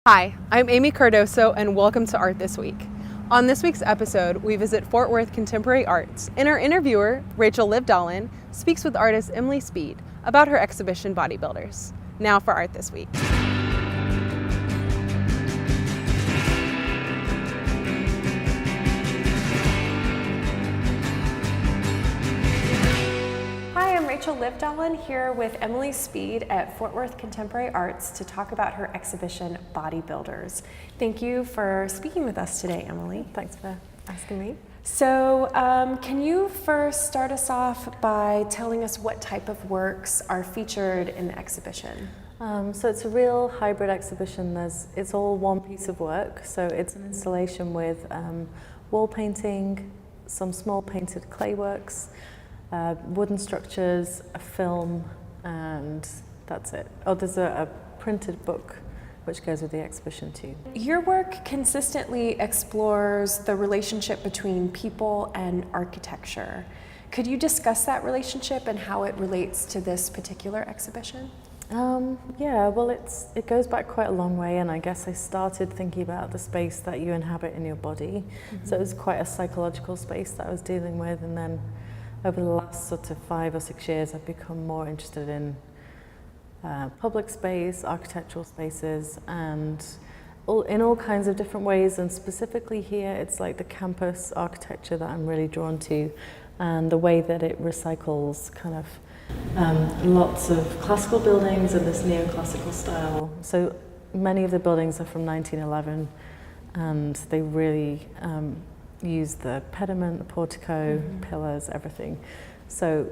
Hi, I'm Amy Cardoso and welcome to Art This Week. On this week's episode, we visit Fort Worth Contemporary Arts, and our interviewer, Rachel Livedalen, speaks with artist Emily Speed about her exhibition Bodybuilders. Now for Art This Week. Hi, I'm Rachel Livedalen here with Emily Speed at Fort Worth Contemporary Arts to talk about her exhibition Bodybuilders. Thank you for speaking with us today, Emily. Thanks for asking me. So can you first start us off by telling us what type of works are featured in the exhibition? So it's a real hybrid exhibition. It's all one piece of work. So it's an installation with wall painting, some small painted clay works, wooden structures, a film, and that's it. Oh, there's a printed book which goes with the exhibition too. Your work consistently explores the relationship between people and architecture. Could you discuss that relationship and how it relates to this particular exhibition? Yeah, well it goes back quite a long way, and I guess I started thinking about the space that you inhabit in your body. Mm-hmm. So it was quite a psychological space that I was dealing with, and then over the last sort of 5 or 6 years I've become more interested in public space, architectural spaces, and in all kinds of different ways. And specifically here, it's like the campus architecture that I'm really drawn to, and the way that it recycles kind of lots of classical buildings in this neoclassical style. So many of the buildings are from 1911, and they really use the pediment, the portico, pillars, everything. So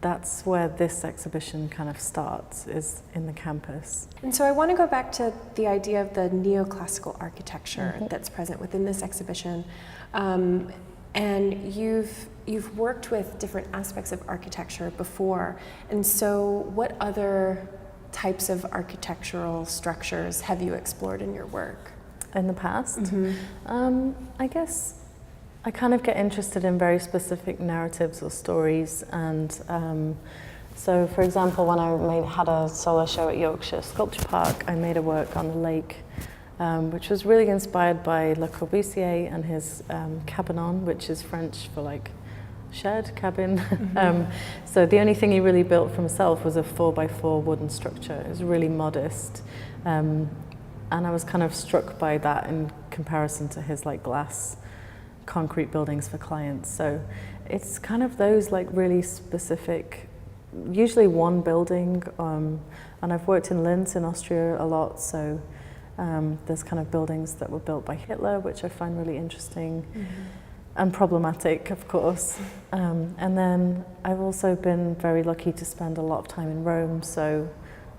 that's where this exhibition kind of starts, is in the campus. And so I want to go back to the idea of the neoclassical architecture that's present within this exhibition. And you've worked with different aspects of architecture before. And so what other types of architectural structures have you explored in your work? In the past? I guess I kind of get interested in very specific narratives or stories, and so for example, when I had a solo show at Yorkshire Sculpture Park, I made a work on the lake which was really inspired by Le Corbusier and his cabanon, which is French for like shed, cabin. So the only thing he really built for himself was a 4x4 wooden structure. It was really modest, and I was kind of struck by that in comparison to his like glass concrete buildings for clients. So it's kind of those like really specific, usually one building, and I've worked in Linz in Austria a lot, so there's kind of buildings that were built by Hitler, which I find really interesting and problematic, of course. And then I've also been very lucky to spend a lot of time in Rome, so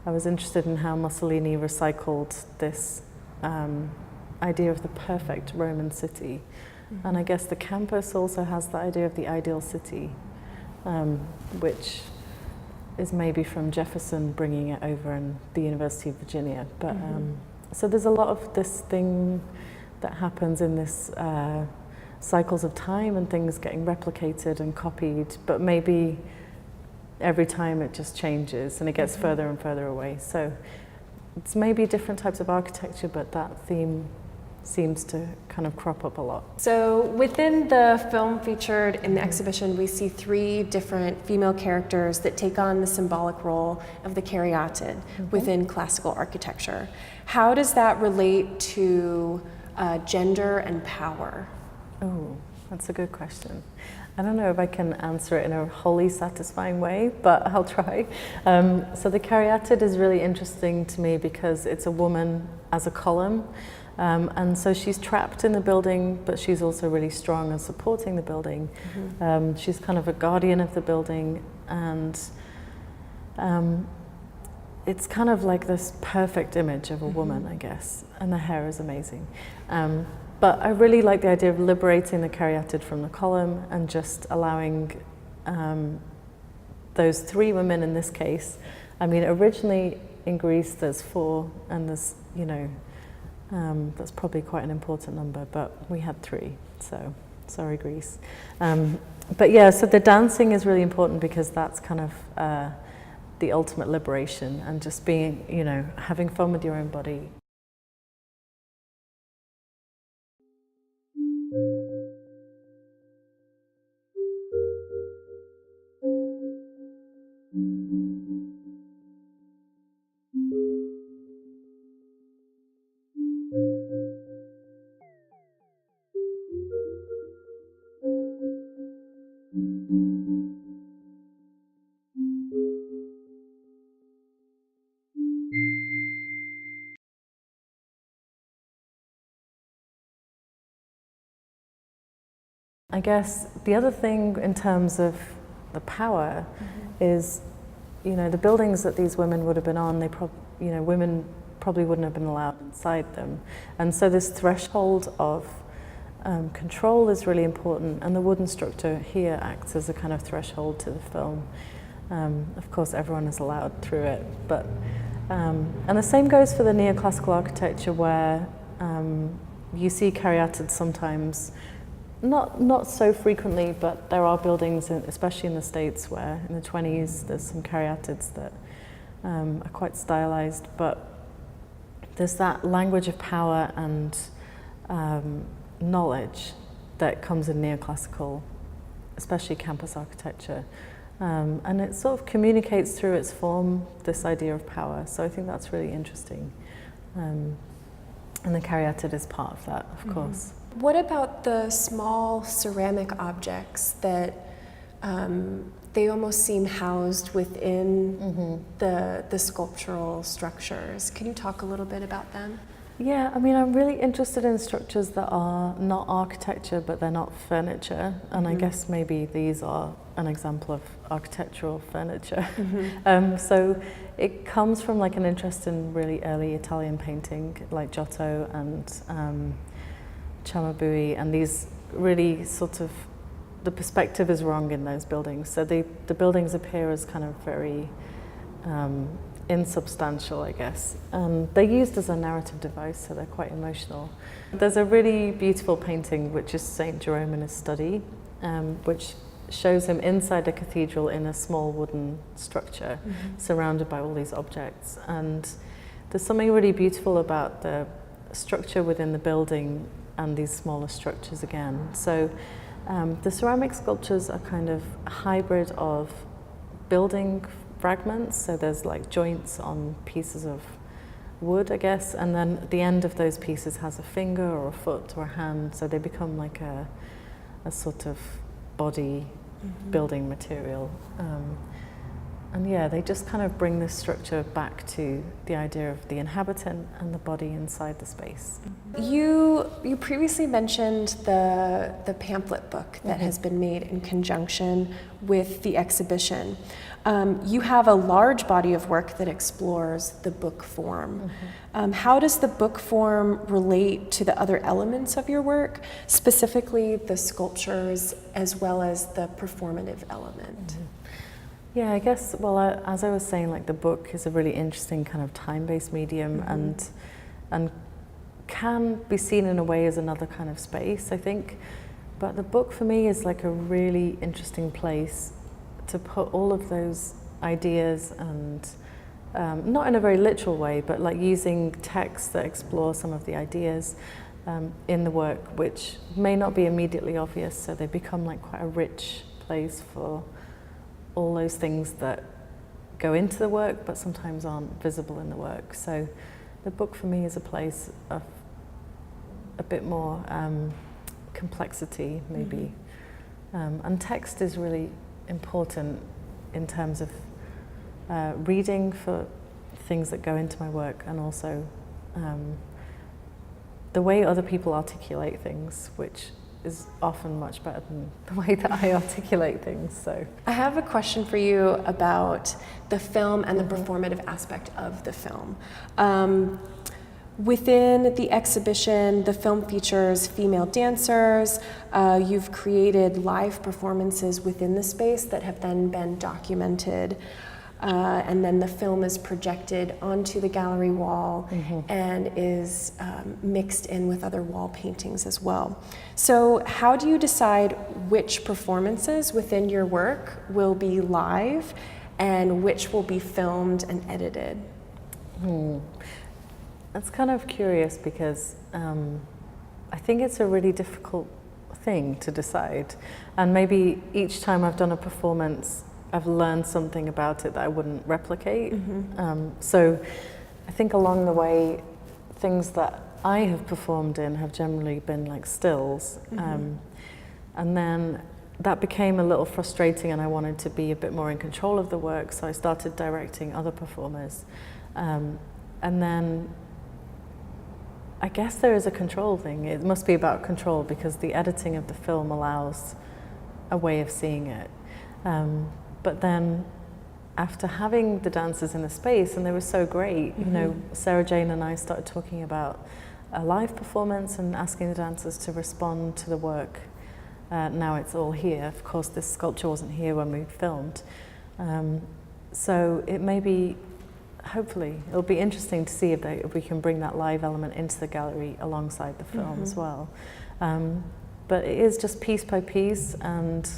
I was interested in how Mussolini recycled this idea of the perfect Roman city. And I guess the campus also has the idea of the ideal city, which is maybe from Jefferson bringing it over in the University of Virginia. But so there's a lot of this thing that happens in this cycles of time and things getting replicated and copied, but maybe every time it just changes and it gets further and further away. So it's maybe different types of architecture, but that theme seems to kind of crop up a lot. So within the film featured in the exhibition, we see 3 different female characters that take on the symbolic role of the caryatid within classical architecture. How does that relate to gender and power? Oh, that's a good question. I don't know if I can answer it in a wholly satisfying way, but I'll try. So the caryatid is really interesting to me because it's a woman as a column. And so she's trapped in the building, but she's also really strong and supporting the building. She's kind of a guardian of the building, and it's kind of like this perfect image of a woman, I guess, and the hair is amazing. But I really like the idea of liberating the caryatid from the column and just allowing those 3 women in this case. I mean, originally in Greece there's 4, and there's, you know, that's probably quite an important number, but we had 3, so sorry Greece. But yeah, so the dancing is really important because that's kind of the ultimate liberation, and just being, you know, having fun with your own body. I guess the other thing in terms of the power is, you know, the buildings that these women would have been on, women probably wouldn't have been allowed inside them. And so this threshold of control is really important, and the wooden structure here acts as a kind of threshold to the film. Of course, everyone is allowed through it, but and the same goes for the neoclassical architecture, where you see caryatids sometimes, not so frequently, but there are buildings, especially in the States, where in the 20s there's some caryatids that are quite stylized, but there's that language of power and knowledge that comes in neoclassical, especially campus architecture. And it sort of communicates through its form this idea of power. So I think that's really interesting. And the caryatid is part of that, of course. What about the small ceramic objects that they almost seem housed within the sculptural structures? Can you talk a little bit about them? Yeah, I mean, I'm really interested in structures that are not architecture, but they're not furniture. And I guess maybe these are an example of architectural furniture. So it comes from like an interest in really early Italian painting, like Giotto and Cimabue, and these really sort of, the perspective is wrong in those buildings. So the buildings appear as kind of very insubstantial, I guess. They're used as a narrative device, so they're quite emotional. There's a really beautiful painting, which is St. Jerome in his study, which shows him inside a cathedral in a small wooden structure, surrounded by all these objects. And there's something really beautiful about the structure within the building and these smaller structures again. So the ceramic sculptures are kind of a hybrid of building fragments, so there's like joints on pieces of wood, I guess, and then at the end of those pieces has a finger or a foot or a hand, so they become like a sort of body building material. And yeah, they just kind of bring this structure back to the idea of the inhabitant and the body inside the space. You previously mentioned the pamphlet book that has been made in conjunction with the exhibition. You have a large body of work that explores the book form. How does the book form relate to the other elements of your work, specifically the sculptures as well as the performative element? Yeah, I guess, well, as I was saying, like the book is a really interesting kind of time-based medium and can be seen in a way as another kind of space, I think. But the book for me is like a really interesting place to put all of those ideas and not in a very literal way, but like using texts that explore some of the ideas in the work, which may not be immediately obvious, so they become like quite a rich place for all those things that go into the work but sometimes aren't visible in the work. So the book for me is a place of a bit more complexity, maybe. And text is really important in terms of reading for things that go into my work, and also the way other people articulate things, which is often much better than the way that I articulate things. So I have a question for you about the film and the performative aspect of the film. Within the exhibition, the film features female dancers. You've created live performances within the space that have then been documented. And then the film is projected onto the gallery wall and is mixed in with other wall paintings as well. So how do you decide which performances within your work will be live and which will be filmed and edited? That's kind of curious, because I think it's a really difficult thing to decide. And maybe each time I've done a performance, I've learned something about it that I wouldn't replicate. So I think along the way, things that I have performed in have generally been like stills. And then that became a little frustrating, and I wanted to be a bit more in control of the work, so I started directing other performers. And then I guess there is a control thing. It must be about control because the editing of the film allows a way of seeing it. But then after having the dancers in the space, and they were so great, you know, Sarah Jane and I started talking about a live performance and asking the dancers to respond to the work. Now it's all here. Of course, this sculpture wasn't here when we filmed. So it may be, hopefully, it'll be interesting to see if we can bring that live element into the gallery alongside the film as well. But it is just piece by piece, and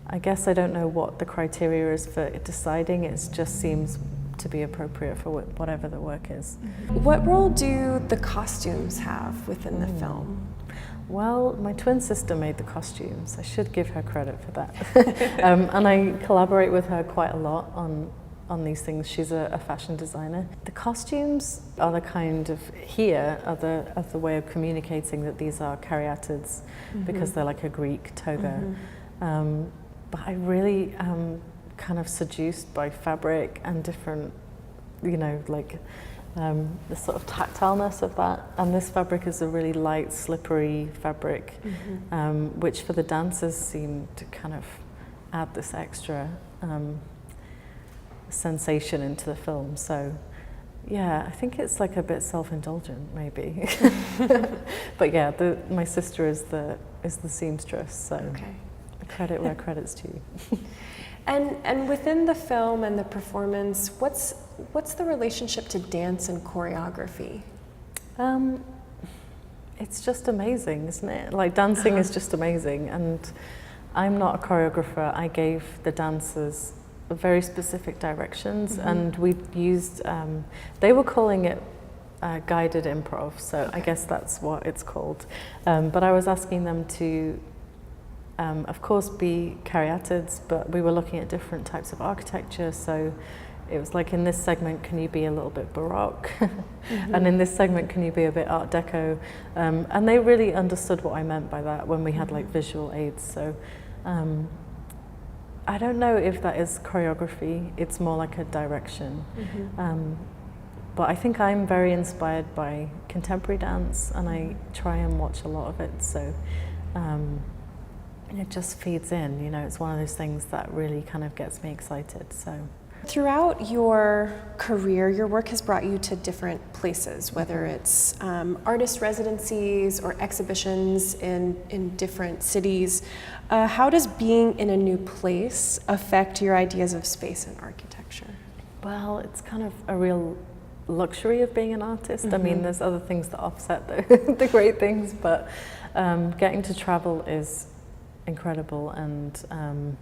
I guess I don't know what the criteria is for deciding. It just seems to be appropriate for whatever the work is. What role do the costumes have within the film? Well, my twin sister made the costumes. I should give her credit for that. And I collaborate with her quite a lot on these things. She's a fashion designer. The costumes are the kind of of the way of communicating that these are caryatids because they're like a Greek toga. But I really am kind of seduced by fabric and different, you know, like the sort of tactileness of that. And this fabric is a really light, slippery fabric, which for the dancers seemed to kind of add this extra sensation into the film. So yeah, I think it's like a bit self-indulgent maybe. But yeah, my sister is the seamstress, so credit where credit's due. And within the film and the performance, what's the relationship to dance and choreography? It's just amazing, isn't it? Like dancing is just amazing, and I'm not a choreographer. I gave the dancers very specific directions, and we used, they were calling it guided improv, so I guess that's what it's called. But I was asking them to, of course, be caryatids, but we were looking at different types of architecture, so it was like, in this segment, can you be a little bit Baroque? And in this segment, can you be a bit Art Deco? And they really understood what I meant by that when we had like visual aids. So I don't know if that is choreography, it's more like a direction. But I think I'm very inspired by contemporary dance, and I try and watch a lot of it, so it just feeds in, you know, it's one of those things that really kind of gets me excited. So throughout your career, your work has brought you to different places, whether it's artist residencies or exhibitions in different cities. How does being in a new place affect your ideas of space and architecture? Well, it's kind of a real luxury of being an artist. I mean, there's other things that offset the great things, but getting to travel is incredible. And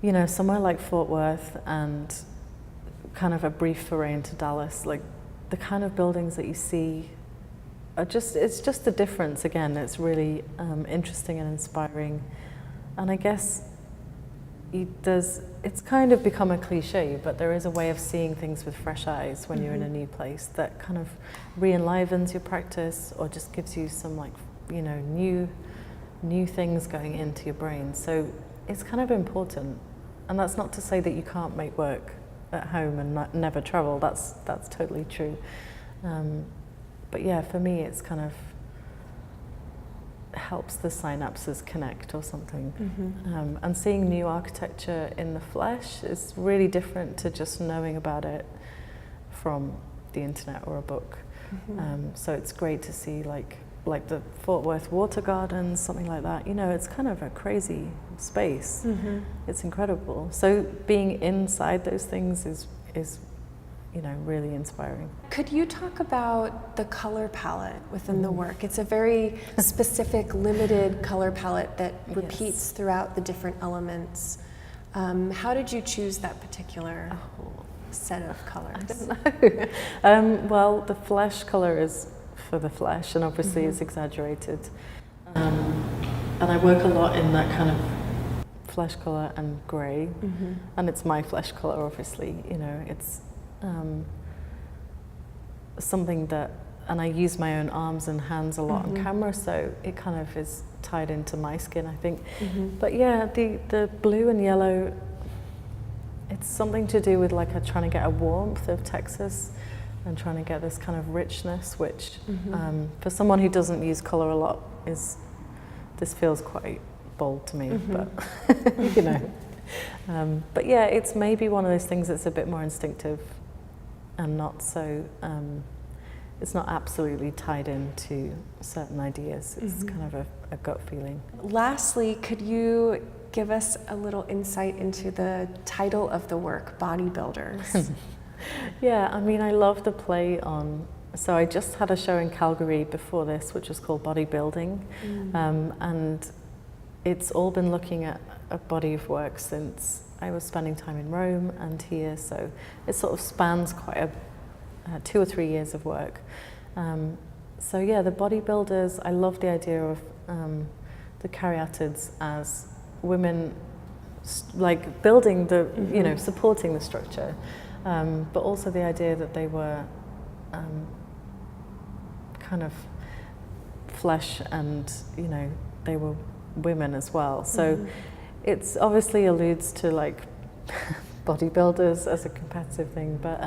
you know, somewhere like Fort Worth and kind of a brief foray into Dallas, like the kind of buildings that you see are it's just the difference. Again, it's really interesting and inspiring. And I guess it's kind of become a cliche, but there is a way of seeing things with fresh eyes when you're in a new place that kind of re-enlivens your practice, or just gives you some, like, you know, new things going into your brain. So it's kind of important. And that's not to say that you can't make work at home and never travel. That's totally true. But yeah, for me, it's kind of helps the synapses connect or something. And seeing new architecture in the flesh is really different to just knowing about it from the internet or a book. So it's great to see like the Fort Worth Water Gardens, something like that. You know, it's kind of a crazy space. It's incredible. So being inside those things is you know, really inspiring. Could you talk about the color palette within the work? It's a very specific, limited color palette that repeats throughout the different elements. How did you choose that particular set of colors? I don't know. Well, the flesh color is for the flesh, and obviously it's exaggerated. And I work a lot in that kind of flesh color and grey, and it's my flesh color, obviously. You know, it's something that, and I use my own arms and hands a lot on camera, so it kind of is tied into my skin, I think. But yeah, the blue and yellow, it's something to do with like trying to get a warmth of Texas, and trying to get this kind of richness, which for someone who doesn't use colour a lot, this feels quite bold to me, but you know. But yeah, it's maybe one of those things that's a bit more instinctive and not so, it's not absolutely tied into certain ideas. It's kind of a gut feeling. Lastly, could you give us a little insight into the title of the work, Bodybuilders? Yeah, I mean, I love the play on, so I just had a show in Calgary before this, which was called Bodybuilding, and it's all been looking at a body of work since I was spending time in Rome and here, so it sort of spans quite a 2 or 3 years of work. So yeah, the bodybuilders, I love the idea of the caryatids as women like building the, you know, supporting the structure, but also the idea that they were kind of flesh and, you know, they were women as well. So it's obviously alludes to like bodybuilders as a competitive thing, but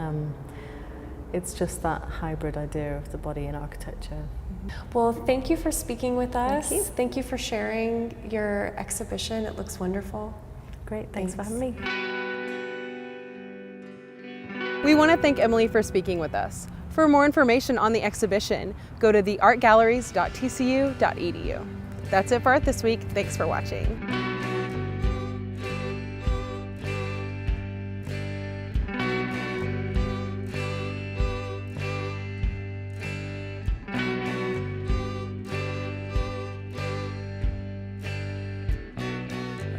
it's just that hybrid idea of the body in architecture. Well, thank you for speaking with us. Thank you. Thank you for sharing your exhibition. It looks wonderful. Great, thanks for having me. We want to thank Emily for speaking with us. For more information on the exhibition, go to theartgalleries.tcu.edu. That's it for Art This Week. Thanks for watching.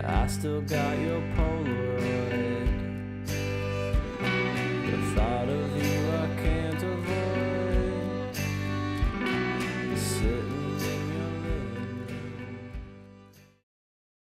I still got your Polaroid.